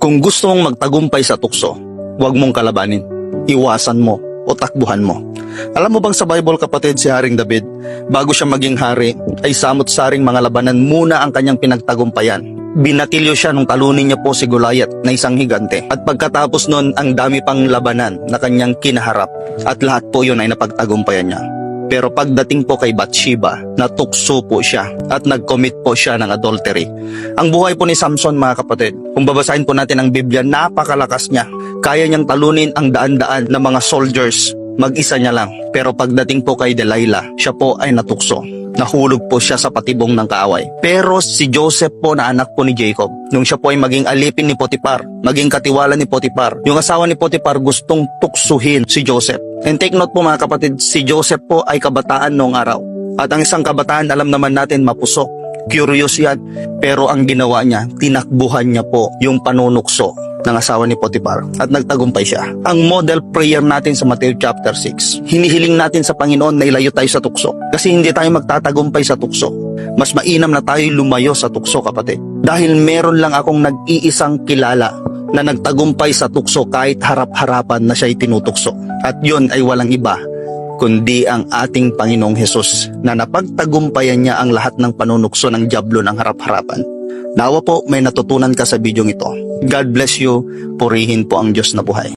Kung gusto mong magtagumpay sa tukso, huwag mong kalabanin. Iwasan mo o takbuhan mo. Alam mo bang sa Bible, kapatid, si Haring David, bago siya maging hari, ay samot-saring mga labanan muna ang kanyang pinagtagumpayan. Binatilyo siya nung talunin niya po si Goliath na isang higante. At pagkatapos nun, ang dami pang labanan na kanyang kinaharap. At lahat po yun ay napagtagumpayan niya. Pero pagdating po kay Bathsheba, natukso po siya at nag-commit po siya ng adultery. Ang buhay po ni Samson, mga kapatid, kung babasahin po natin ang Biblia, napakalakas niya. Kaya niyang talunin ang daan-daan ng mga soldiers, mag-isa niya lang. Pero pagdating po kay Delilah, siya po ay natukso. Nahulog po siya sa patibong ng kaaway. Pero si Joseph po na anak po ni Jacob, nung siya po ay maging alipin ni Potiphar, maging katiwala ni Potiphar, yung asawa ni Potiphar gustong tuksuhin si Joseph. And take note po, mga kapatid, si Joseph po ay kabataan noong araw. At ang isang kabataan, alam naman natin, mapusok, curious yan. Pero ang ginawa niya, tinakbuhan niya po yung panunukso ng asawa ni Potiphar at nagtagumpay siya. Ang model prayer natin sa Matthew chapter 6, hinihiling natin sa Panginoon na ilayo tayo sa tukso. Kasi hindi tayo magtatagumpay sa tukso. Mas mainam na tayo lumayo sa tukso, kapatid. Dahil meron lang akong nag-iisang kilala na nagtagumpay sa tukso kahit harap-harapan na siya'y tinutukso. At yun ay walang iba kundi ang ating Panginoong Hesus na napagtagumpayan niya ang lahat ng panunukso ng dyablo ng harap-harapan. Nawa po may natutunan ka sa bidyong ito. God bless you. Purihin po ang Diyos na buhay.